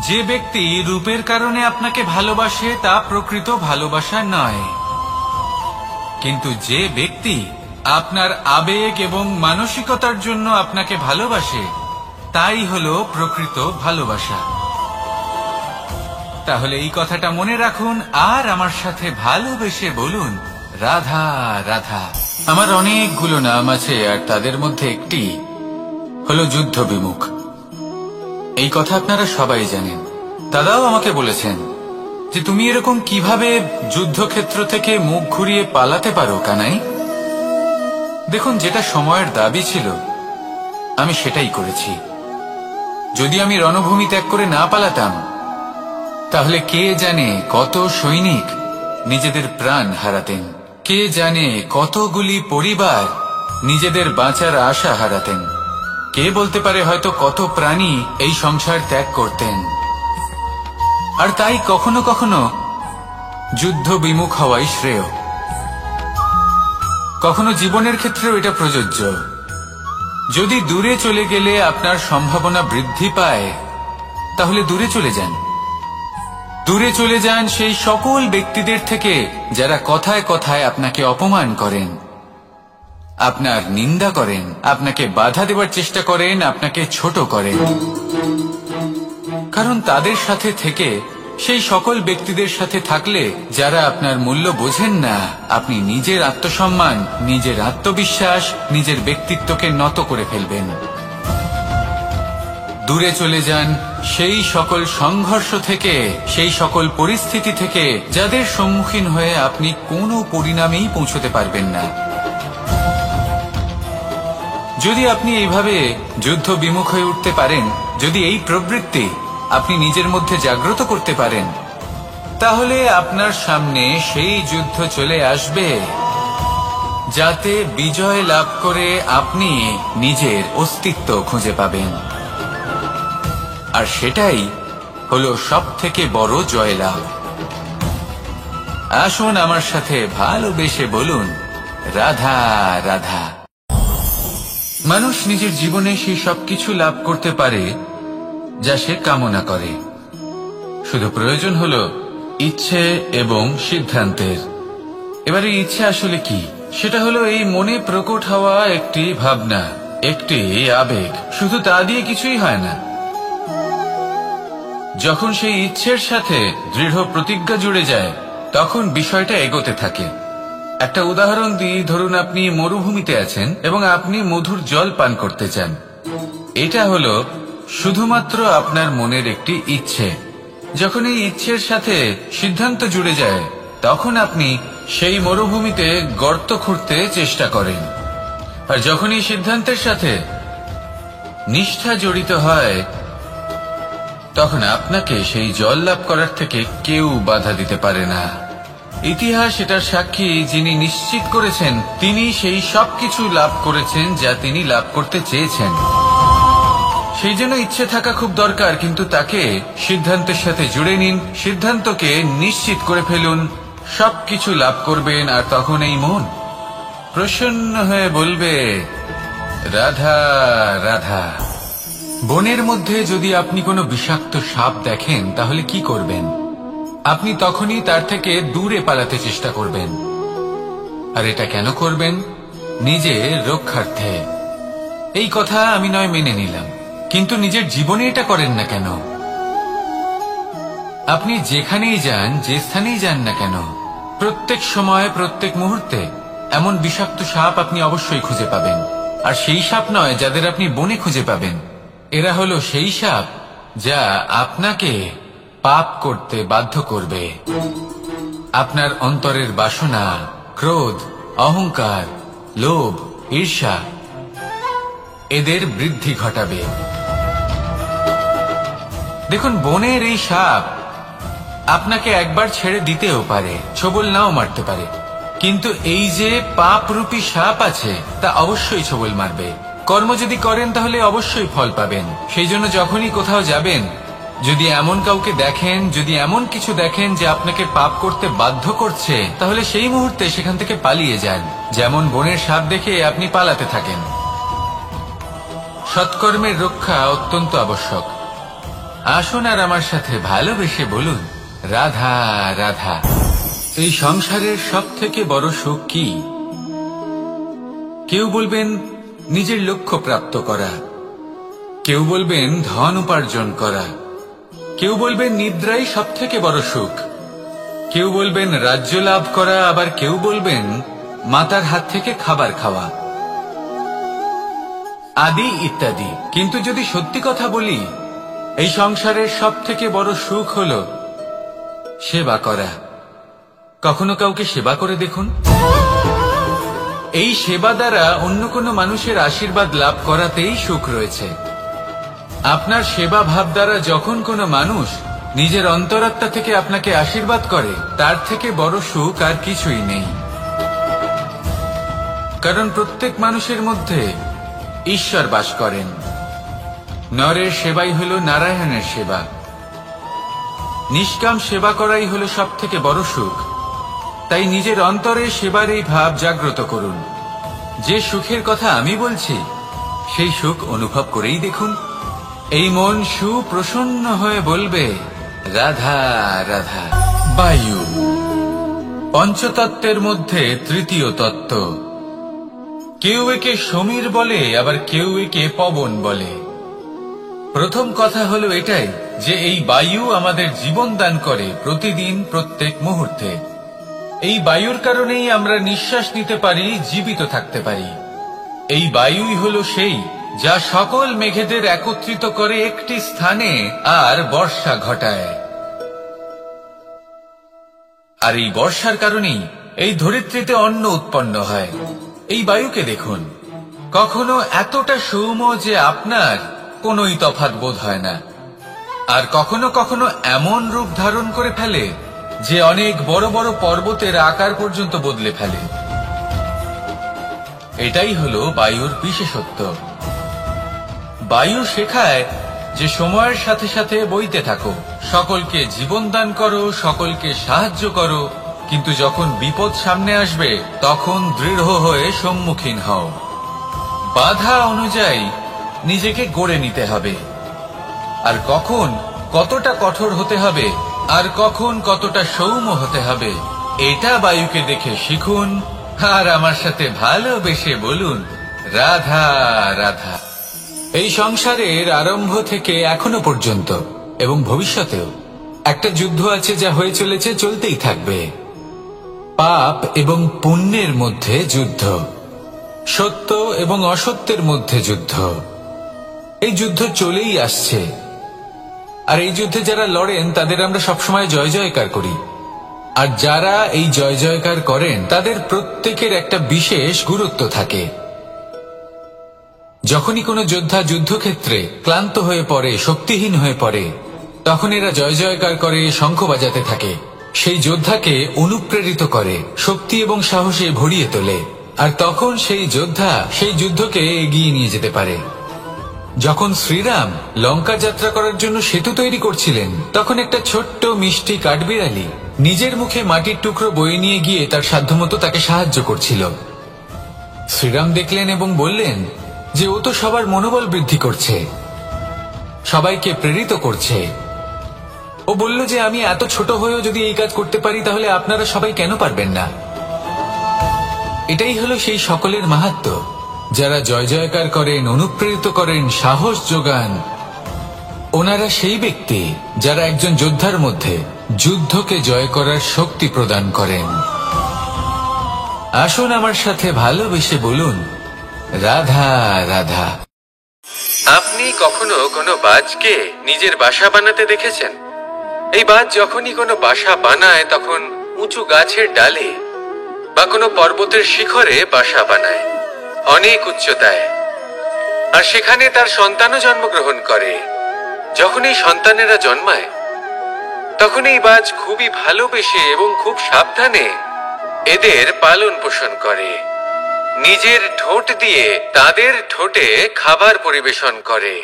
যে ব্যক্তি রূপের কারণে আপনাকে ভালোবাসে তা প্রকৃত ভালোবাসা নয়, কিন্তু যে ব্যক্তি আপনার আবেগ এবং মানসিকতার জন্য আপনাকে ভালোবাসে তাই হলো প্রকৃত ভালোবাসা। তাহলে এই কথাটা মনে রাখুন আর আমার সাথে ভালোবেসে বলুন, রাধা রাধা। আমার অনেকগুলো নাম আছে, আর তাদের মধ্যে একটি হলো যুদ্ধ বিমুখ। এই কথা আপনারা সবাই জানেন। দাদাও আমাকে বলেছেন যে তুমি এরকম কিভাবে যুদ্ধক্ষেত্র থেকে মুখ ঘুরিয়ে পালাতে পারো কানাই। দেখুন, যেটা সময়ের দাবি ছিল আমি সেটাই করেছি। যদি আমি রণভূমি ত্যাগ করে না পালাতাম তাহলে কে জানে কত সৈনিক নিজেদের প্রাণ হারাতেন, কে জানে কতগুলি পরিবার নিজেদের বাঁচার আশা হারাতেন, কে বলতে পারে হয়তো কত প্রাণী এই সংসার ত্যাগ করতেন। আর তাই কখনো কখনো যুদ্ধ বিমুখ হওয়াই শ্রেয়। কখনো জীবনের ক্ষেত্রেও এটা প্রযোজ্য। যদি দূরে চলে গেলে আপনার সম্ভাবনা বৃদ্ধি পায় তাহলে দূরে চলে যান। দূরে চলে যান সেই সকল ব্যক্তিদের থেকে যারা কথায় কথায় আপনাকে অপমান করেন, আপনার নিন্দা করেন, আপনাকে বাধা দেওয়ার চেষ্টা করেন, আপনাকে ছোট করেন। কারণ তাদের সাথে থেকে, সেই সকল ব্যক্তিদের সাথে থাকলে যারা আপনার মূল্য বোঝেন না, আপনি নিজের আত্মসম্মান, নিজের আত্মবিশ্বাস, নিজের ব্যক্তিত্বকে নত করে ফেলবেন। দূরে চলে যান সেই সকল সংঘর্ষ থেকে, সেই সকল পরিস্থিতি থেকে যাদের সম্মুখীন হয়ে আপনি কোনো পরিণামেই পৌঁছতে পারবেন না। যদি আপনি এইভাবে যুদ্ধ বিমুখ হয়ে উঠতে পারেন, যদি এই প্রবৃত্তি আপনি নিজের মধ্যে জাগ্রত করতে পারেন, তাহলে আপনার সামনে সেই যুদ্ধ চলে আসবে যাতে বিজয় লাভ করে আপনি নিজের অস্তিত্ব খুঁজে পাবেন। আর সেটাই হলো সবথেকে বড় জয়লাভ। আসুন আমার সাথে ভালোবেসে বলুন, রাধা রাধা। মানুষ নিজের জীবনে সেই সবকিছু লাভ করতে পারে যা সে কামনা করে। শুধু প্রয়োজন হলো ইচ্ছে এবং সিদ্ধান্তের। এবারে ইচ্ছে আসলে কি? সেটা হলো এই মনে প্রকট হওয়া একটি ভাবনা, একটি আবেগ। শুধু তা দিয়ে কিছুই হয় না। যখন সেই ইচ্ছের সাথে দৃঢ় প্রতিজ্ঞা জুড়ে যায়, তখন বিষয়টা এগোতে থাকে। একটা উদাহরণ দিই, ধরুন আপনি মরুভূমিতে আছেন এবং আপনি মধুর জল পান করতে চান। এটা হলো শুধুমাত্র আপনার মনের একটি ইচ্ছে। যখন এই ইচ্ছের সাথে সিদ্ধান্ত জুড়ে যায়, তখন আপনি সেই মরুভূমিতে গর্ত খুঁড়তে চেষ্টা করেন। আর যখন এই সিদ্ধান্তের সাথে নিষ্ঠা জড়িত হয়, তখন আপনাকে সেই জল লাভ করার থেকে কেউ বাধা দিতে পারে না। ইতিহাস এটার সাক্ষী, যিনি নিশ্চিত করেছেন তিনি সেই সবকিছু লাভ করেছেন যা তিনি লাভ করতে চেয়েছেন। সেই জন্য ইচ্ছে থাকা খুব দরকার, কিন্তু তাকে সিদ্ধান্তের সাথে জুড়ে নিন, সিদ্ধান্তকে নিশ্চিত করে ফেলুন, সবকিছু লাভ করবেন। আর তখন এই মন প্রসন্ন হয়ে বলবে, রাধা রাধা। বনের মধ্যে যদি আপনি কোনো বিষাক্ত সাপ দেখেন, তাহলে কি করবেন? আপনি তখনই তার থেকে দূরে পালাতে চেষ্টা করবেন। আর এটা কেন করবেন? নিজের রক্ষার্থে। এই কথা আমি নয় মেনে নিলাম, কিন্তু নিজের জীবনে এটা করেন না কেন? আপনি যেখানেই যান, যে স্থানেই যান না কেন, প্রত্যেক সময় প্রত্যেক মুহূর্তে এমন বিষাক্ত সাপ আপনি অবশ্যই খুঁজে পাবেন। আর সেই সাপ নয় যাদের আপনি বনে খুঁজে পাবেন, এরা হলো সেই সাপ যা আপনাকে পাপ করতে বাধ্য করবে। আপনার অন্তরের বাসনা, ক্রোধ, অহংকার, লোভ, ঈর্ষা এদের বৃদ্ধি ঘটাবে। দেখুন, বনের এই সাপ আপনাকে একবার ছেড়ে দিতেও পারে, ছোবল নাও মারতে পারে, কিন্তু এই যে পাপরূপী সাপ আছে, তা অবশ্যই ছোবল মারবে। কর্ম যদি করেন তাহলে অবশ্যই ফল পাবেন। সেই জন্য যখনই কোথাও যাবেন, যদি এমন কাউকে দেখেন, যদি এমন কিছু দেখেন যে আপনাকে পাপ করতে বাধ্য করছে, তাহলে সেই মুহূর্তে সেখান থেকে পালিয়ে যান। যেমন বনের সাপ দেখে আপনি পালাতে থাকেন। সৎকর্মের রক্ষা অত্যন্ত আবশ্যক। আসুন আর আমার সাথে ভালোবেসে বলুন, রাধা রাধা। এই সংসারের সব থেকে বড় সুখ কি? কেউ বলবেন নিজের লক্ষ্য প্রাপ্ত করা, কেউ বলবেন ধন উপার্জন করা, কেউ বলবেন নিদ্রাই সব থেকে বড় সুখ, কেউ বলবেন রাজ্য লাভ করা, আবার কেউ বলবেন মাতার হাত থেকে খাবার খাওয়া, আদি ইত্যাদি। কিন্তু যদি সত্যি কথা বলি, এই সংসারের সব থেকে বড় সুখ হলো সেবা করা। কখনো কাউকে সেবা করে দেখুন। এই সেবা দ্বারা অন্য কোনো মানুষের আশীর্বাদ লাভ করাতেই সুখ রয়েছে। আপনার সেবা ভাব দ্বারা যখন কোনো মানুষ নিজের অন্তরাত্মা থেকে আপনাকে আশীর্বাদ করে, তার থেকে বড় সুখ আর কিছুই নেই। কারণ প্রত্যেক মানুষের মধ্যে ঈশ্বর বাস করেন। নরের সেবাই হল নারায়ণের সেবা। নিষ্কাম সেবা করাই হলো সব থেকে বড় সুখ। তাই নিজের অন্তরে সেবার এই ভাব জাগ্রত করুন। যে সুখের কথা আমি বলছি, সেই সুখ অনুভব করেই দেখুন। এই মন সুপ্রসন্ন হয়ে বলবে, রাধা রাধা। বায়ু পঞ্চতত্ত্বের মধ্যে তৃতীয় তত্ত্ব। কেউ একে সমীর বলে, আবার কেউ একে পবন বলে। প্রথম কথা হলো এটাই যে এই বায়ু আমাদের জীবন দান করে প্রতিদিন, প্রত্যেক মুহূর্তে। এই বায়ুর কারণেই আমরা নিঃশ্বাস নিতে পারি, জীবিত থাকতে পারি। এই বায়ুই হলো সেই যা সকল মেঘেদের একত্রিত করে একটি স্থানে আর বর্ষা ঘটায়। আর এই বর্ষার কারণেই এই ধরিত্রীতে অন্ন উৎপন্ন হয়। এই বায়ুকে দেখুন, কখনো এতটা সৌম্য যে আপনার কোনোই তফাৎ বোধ হয় না, আর কখনো কখনো এমন রূপ ধারণ করে ফেলে যে অনেক বড় বড় পর্বতের আকার পর্যন্ত বদলে ফেলে। এটাই হলো বায়ুর বিশেষত্ব। বায়ু শেখায় যে সময়ের সাথে সাথে বইতে থাকো, সকলকে জীবন দান করো, সকলকে সাহায্য করো, কিন্তু যখন বিপদ সামনে আসবে তখন দৃঢ় হয়ে সম্মুখীন হও। বাধা অনুযায়ী নিজেকে গড়ে নিতে হবে, আর কখন কতটা কঠোর হতে হবে আর কখন কতটা সৌম্য হতে হবে এটা বায়ুকে দেখে শিখুন, আর আমার সাথে ভালোবেসে বলুন রাধা রাধা। এই সংসারের আরম্ভ থেকে এখনো পর্যন্ত এবং ভবিষ্যতেও একটা যুদ্ধ আছে, যা হয়ে চলেছে, চলতেই থাকবে। পাপ এবং পুণ্যের মধ্যে যুদ্ধ, সত্য এবং অসত্যের মধ্যে যুদ্ধ। এই যুদ্ধ চলেই আসছে, আর এই যুদ্ধে যারা লড়েন তাদের আমরা সবসময় জয় জয়কার করি। আর যারা এই জয় জয়কার করেন তাদের প্রত্যেকের একটা বিশেষ গুরুত্ব থাকে। যখনই কোনো যোদ্ধা যুদ্ধক্ষেত্রে ক্লান্ত হয়ে পড়ে, শক্তিহীন হয়ে পড়ে, তখন এরা জয় জয়কার করে, শঙ্খ বাজাতে থাকে, সেই যোদ্ধাকে অনুপ্রেরিত করে, শক্তি এবং সাহসে ভরিয়ে তোলে, আর তখন সেই যোদ্ধা সেই যুদ্ধকে এগিয়ে নিয়ে যেতে পারে। যখন শ্রীরাম লঙ্কা যাত্রা করার জন্য সেতু তৈরি করছিলেন, তখন একটা ছোট্ট মিষ্টি কাঠবিড়ালি নিজের মুখে মাটির টুকরো বয়ে নিয়ে গিয়ে তার সাধ্যমতো তাকে সাহায্য করছিল। শ্রীরাম দেখলেন এবং বললেন যে ও তো সবার মনোবল বৃদ্ধি করছে, সবাইকে প্রেরিত করছে। ও বলল যে আমি এত ছোট হয়েও যদি এই কাজ করতে পারি, তাহলে আপনারা সবাই কেন পারবেন না? এটাই হলো সেই সকলের মাহাত্ম্য, যারা জয় জয়কার করেন, অনুপ্রেরিত করেন, সাহস যোগান। ওনারা সেই ব্যক্তি যারা একজন যোদ্ধার মধ্যে যুদ্ধকে জয় করার শক্তি প্রদান করেন। আসুন আমার সাথে ভালোবেসে বলুন রাধা রাধা। আপনি কখনো কোনো বাজকে নিজের বাসা বানাতে দেখেছেন? এই বাজ যখনই কোনো বাসা বানায় তখন উঁচু গাছের ডালে বা কোনো পর্বতের শিখরে বাসা বানায়, অনেক উচ্চতায়, আর সেখানে তার সন্তানও জন্মগ্রহণ করে। যখন এই সন্তানেরা জন্মায় তখন এই বাজ খুবই ভালোবেসে এবং খুব সাবধানে এদের পালন পোষণ করে, নিজের ঠোঁট দিয়ে তাদের ঠোঁটে খাবার পরিবেশন করে।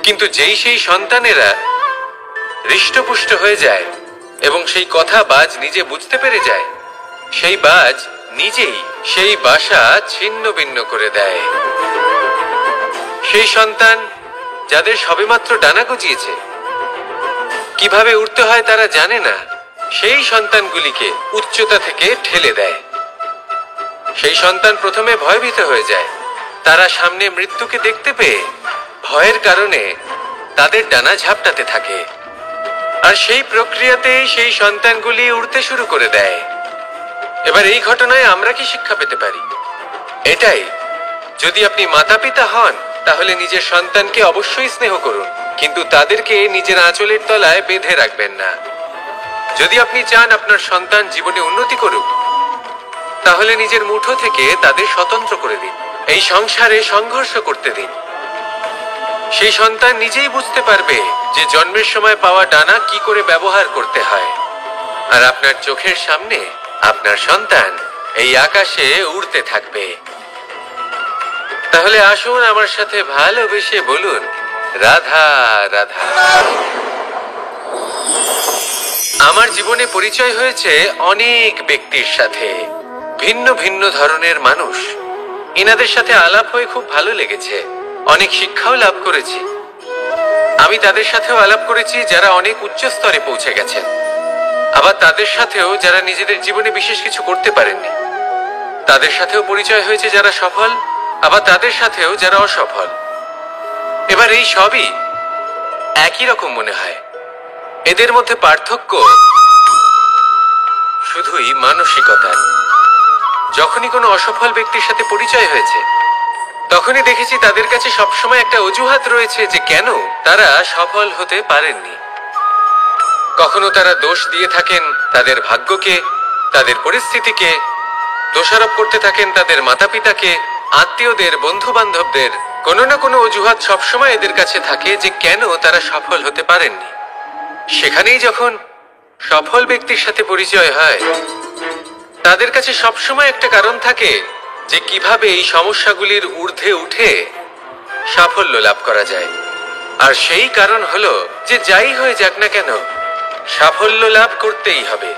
কিন্তু যেই সেই সন্তানেরা হৃষ্টপুষ্ট হয়ে যায় এবং সেই কথা বাজ নিজে বুঝতে পেরে যায়, সেই বাজ নিজেই সেই বাসা ছিন্ন ভিন্ন করে দেয়। সেই সন্তান যাদের সবেমাত্র ডানা গজিয়েছে, কিভাবে উড়তে হয় তারা জানে না, সেই সন্তানগুলিকে উচ্চতা থেকে ঠেলে দেয়। সেই সন্তান প্রথমে ভয়ভীত হয়ে যায়, তারা সামনে মৃত্যুকে দেখতে পেয়ে ভয়ের কারণে তাদের ডানা ঝাপটাতে থাকে, আর সেই প্রক্রিয়াতেই সেই সন্তানগুলি উড়তে শুরু করে দেয়। এবার এই ঘটনায় আমরা কি শিক্ষা পেতে পারি? এটাই, যদি আপনি মাতা পিতা হন তাহলে নিজের সন্তানকে অবশ্যই স্নেহ করুন, কিন্তু তাদেরকে নিজের আঁচলের তলায় বেঁধে রাখবেন না। যদি আপনি চান আপনার সন্তান জীবনে উন্নতি করুক, তাহলে নিজের মুঠো থেকে তাদের স্বতন্ত্র করে দিন, এই সংসারে সংঘর্ষ করতে দিন। সেই সন্তান নিজেই বুঝতে পারবে যে জন্মের সময় পাওয়া ডানা কি করে ব্যবহার করতে হয়, আর আপনার চোখের সামনে আপনার সন্তান এই আকাশে উড়তে থাকবে। তাহলে আসুন আমার সাথে ভালোবেসে বলুন রাধা রাধা। আমার জীবনে পরিচয় হয়েছে অনেক ব্যক্তির সাথে, ভিন্ন ভিন্ন ধরনের মানুষ। এনাদের সাথে আলাপ হয়ে খুব ভালো লেগেছে, অনেক শিক্ষাও লাভ করেছি। আমি তাদের সাথেও আলাপ করেছি যারা অনেক উচ্চ স্তরে পৌঁছে গেছেন, আবার তাদের সাথেও যারা নিজেদের জীবনে বিশেষ কিছু করতে পারেননি। তাদের সাথেও পরিচয় হয়েছে যারা সফল, আবার তাদের সাথেও যারা অসফল। এবার এই সবই একই রকম মনে হয়, এদের মধ্যে পার্থক্য শুধুই মানসিকতার। যখনই কোনো অসফল ব্যক্তির সাথে পরিচয় হয়েছে, তখনই দেখেছি তাদের কাছে সবসময় একটা অজুহাত রয়েছে যে কেন তারা সফল হতে পারেননি। কখনো তারা দোষ দিয়ে থাকেন তাদের ভাগ্যকে, তাদের পরিস্থিতিকে, দোষারোপ করতে থাকেন তাদের মাতা পিতাকে, আত্মীয়দের, বন্ধু বান্ধবদের। কোনো না কোনো অজুহাত সবসময় এদের কাছে থাকে যে কেন তারা সফল হতে পারেননি। সেখানেই যখন সফল ব্যক্তির সাথে পরিচয় হয়, তাদের কাছে সবসময় একটা কারণ থাকে যে কিভাবে এই সমস্যাগুলির ঊর্ধ্বে উঠে সাফল্য লাভ করা যায়। আর সেই কারণ হলো যে যাই হয়ে যাক না কেন, সাফল্য লাভ করতেই হবে।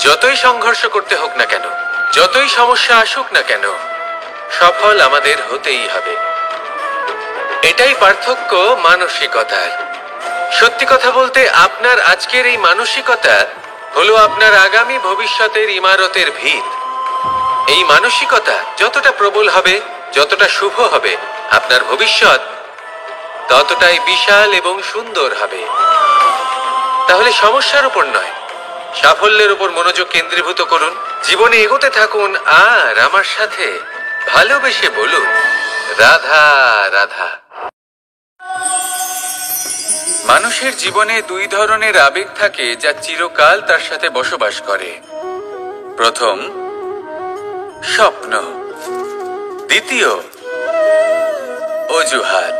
যতই সংঘর্ষ করতে হোক না কেন, যতই সমস্যা আসুক না কেন, সফল আমাদের হতেই হবে। এটাই পার্থক্য মানসিকতার। সত্যি কথা বলতে আপনার আজকের এই মানসিকতা হলো আপনার আগামী ভবিষ্যতের ইমারতের ভিত। এই মানসিকতা যতটা প্রবল হবে, যতটা শুভ হবে, আপনার ভবিষ্যৎ ততটাই বিশাল এবং সুন্দর হবে। তাহলে সমস্যার উপর নয়, সাফল্যের উপর মনোযোগ কেন্দ্রীভূত করুন, জীবনে এগোতে থাকুন, আর আমার সাথে ভালোবেসে বলুন, রাধা রাধা। মানুষের জীবনে দুই ধরনের আবেগ থাকে যা চিরকাল তার সাথে বসবাস করে। প্রথম, স্বপ্ন। দ্বিতীয়, অজুহাত।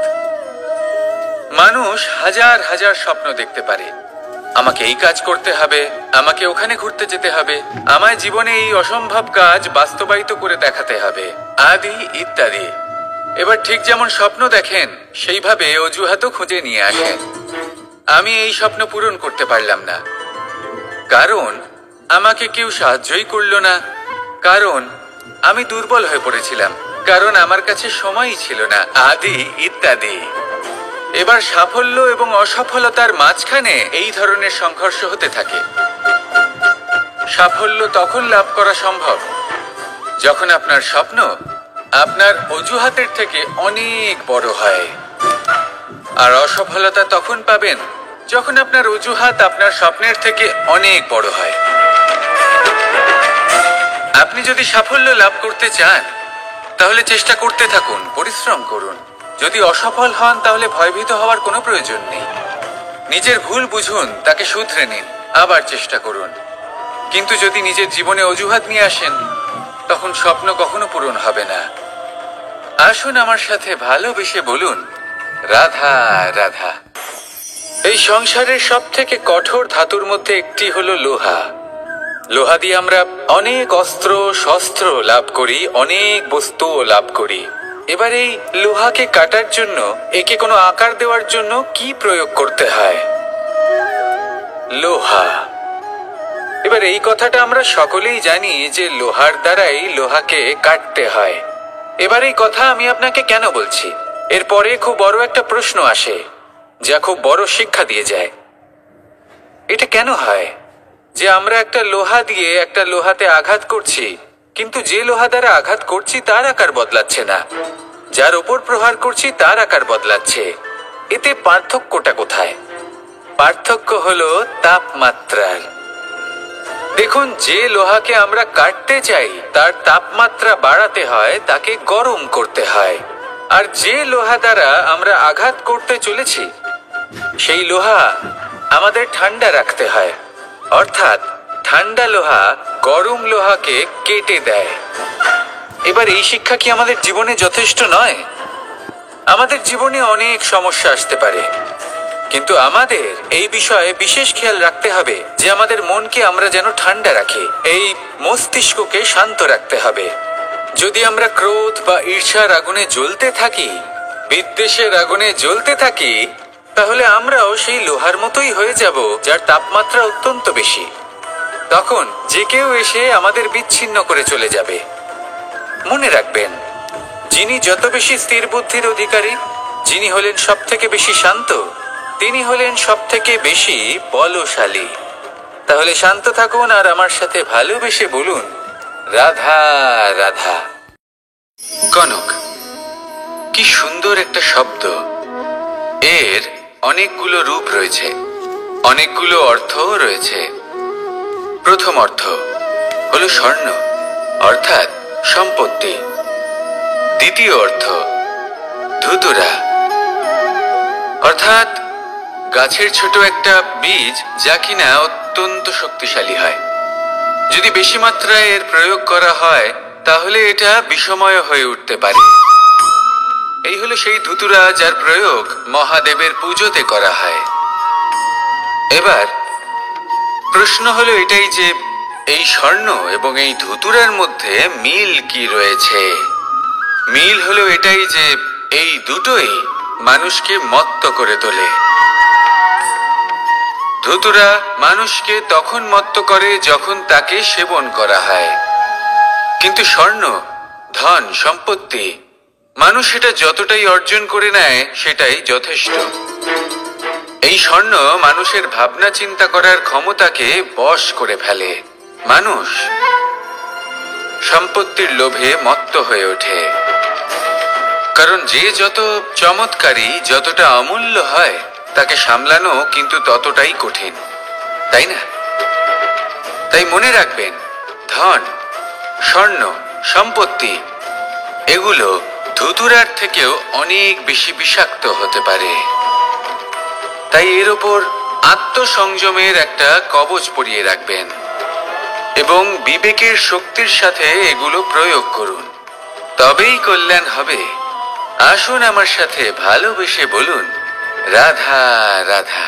মানুষ হাজার হাজার স্বপ্ন দেখতে পারে। আমাকে এই কাজ করতে হবে, আমাকে ওখানে ঘুরতে যেতে হবে, আমায় জীবনে এই অসম্ভব কাজ বাস্তবায়িত করে দেখাতে হবে, আদি ইত্যাদি। এবার ঠিক যেমন স্বপ্ন দেখেন, সেইভাবে অজুহাতও খুঁজে নিয়ে আসেন। আমি এই স্বপ্ন পূরণ করতে পারলাম না, কারণ আমাকে কেউ সাহায্যই করলো না, কারণ আমি দুর্বল হয়ে পড়েছিলাম, কারণ আমার কাছে সময়ই ছিল না, আদি ইত্যাদি। এবার সাফল্য এবং অসফলতার মাঝখানে এই ধরনের সংঘর্ষ হতে থাকে। সাফল্য তখন লাভ করা সম্ভব যখন আপনার স্বপ্ন আপনার অজুহাতের থেকে অনেক বড় হয়, আর অসফলতা তখন পাবেন যখন আপনার অজুহাত আপনার স্বপ্নের থেকে অনেক বড় হয়। আপনি যদি সাফল্য লাভ করতে চান, তাহলে চেষ্টা করতে থাকুন, পরিশ্রম করুন। যদি অসফল হন, তাহলে ভয়ভীত হওয়ার কোনো প্রয়োজন নেই। নিজের ভুল বুঝুন, তাকে শুধরে নিন, আবার চেষ্টা করুন। কিন্তু যদি নিজের জীবনে অজুহাত নিয়ে আসেন, তখন স্বপ্ন কখনো পূরণ হবে না। আসুন আমার সাথে ভালোবেসে বলুন, রাধা রাধা। এই সংসারের সব থেকে কঠোর ধাতুর মধ্যে একটি হলো লোহা। লোহা দিয়ে আমরা অনেক অস্ত্র শস্ত্র লাভ করি, অনেক বস্তুও লাভ করি। এবার এই লোহাকে কাটার জন্য, একে কোনো আকার দেওয়ার জন্য কি প্রয়োগ করতে হয়? লোহা। এবার এই কথাটা আমরা সকলেই জানি যে লোহার দ্বারাই লোহাকে কাটতে হয়। এবার এই কথা আমি আপনাকে কেন বলছি? এরপরে খুব বড় একটা প্রশ্ন আসে, যা খুব বড় শিক্ষা দিয়ে যায়। এটা কেন হয় যে আমরা একটা লোহা দিয়ে একটা লোহাতে আঘাত করছি, কিন্তু যে লোহা দ্বারা আঘাত করছি তার আকার বদলাচ্ছে না, যার ওপর প্রহার করছি তার আকার বদলাচ্ছে? এতে পার্থক্যটা কোথায়? পার্থক্য হলো তাপমাত্রার। দেখুন, যে লোহাকে আমরা কাটতে চাই তার তাপমাত্রা বাড়াতে হয়, তাকে গরম করতে হয়। আর যে লোহা দ্বারা আমরা আঘাত করতে চলেছি, সেই লোহা আমাদের ঠান্ডা রাখতে হয়। অর্থাৎ ঠান্ডা লোহা গরম লোহাকে কেটে দেয়। এবার এই শিক্ষা কি আমাদের জীবনে যথেষ্ট নয়? আমাদের জীবনে অনেক সমস্যা আসতে পারে, কিন্তু আমাদের এই বিষয়ে বিশেষ খেয়াল রাখতে হবে যে আমাদের মনকে আমরা যেন ঠান্ডা রাখি, এই মস্তিষ্ককে শান্ত রাখতে হবে। যদি আমরা ক্রোধ বা ঈর্ষার আগুনে জ্বলতে থাকি, বিদ্বেষের আগুনে জ্বলতে থাকি, তাহলে আমরাও সেই লোহার মতোই হয়ে যাব, যার তাপমাত্রা অত্যন্ত বেশি। তখন যে কেউ এসে আমাদের বিচ্ছিন্ন করে চলে যাবে। মনে রাখবেন, যিনি যত বেশি স্থির বুদ্ধির অধিকারী, যিনি হলেন সব থেকে বেশি শান্ত, তিনি হলেন সব থেকে বেশি বলশালী। তাহলে শান্ত থাকুন আর আমার সাথে ভালোবেসে বলুন, রাধা রাধা। কনক, কি সুন্দর একটা শব্দ। এর অনেকগুলো রূপ রয়েছে, অনেকগুলো অর্থও রয়েছে। প্রথম অর্থ হলো স্বর্ণ, অর্থাৎ সম্পত্তি। দ্বিতীয় অর্থ ধুতুরা, অর্থাৎ গাছের ছোট একটা বীজ, যা কিনা অত্যন্ত শক্তিশালী হয়। যদি বেশি মাত্রায় এর প্রয়োগ করা হয়, তাহলে এটা বিষময় হয়ে উঠতে পারে। এই হলো সেই ধুতুরা যার প্রয়োগ মহাদেবের পুজোতে করা হয়। এবার প্রশ্ন হলো এটাই যে এই স্বর্ণ এবং এই ধুতুরার মধ্যে মিল কি রয়েছে? মিল হলো এটাই যে এই দুটোই মানুষকে মত্ত করে তোলে। ধুতুরা মানুষকে তখন মত্ত করে যখন তাকে সেবন করা হয়, কিন্তু স্বর্ণ, ধন, সম্পত্তি, মানুষ এটা যতটাই অর্জন করে নেয় সেটাই যথেষ্ট। এই স্বর্ণ মানুষের ভাবনা চিন্তা করার ক্ষমতাকে বশ করে ফেলে। মানুষ সম্পত্তির লোভে মত্ত হয়ে ওঠে, কারণ যে যত চমৎকারী, যতটা অমূল্য হয়, তাকে সামলানো কিন্তু ততটাই কঠিন, তাই না? তাই মনে রাখবেন, ধন, স্বর্ণ, সম্পত্তি এগুলো ধুতুরার থেকেও অনেক বেশি বিষাক্ত হতে পারে। তাই এর ওপর আত্মসংযমের একটা কবচ পরিয়ে রাখবেন এবং বিবেকের শক্তির সাথে এগুলো প্রয়োগ করুন, তবেই কল্যাণ হবে। আসুন আমার সাথে ভালোবেসে বলুন, রাধা রাধা।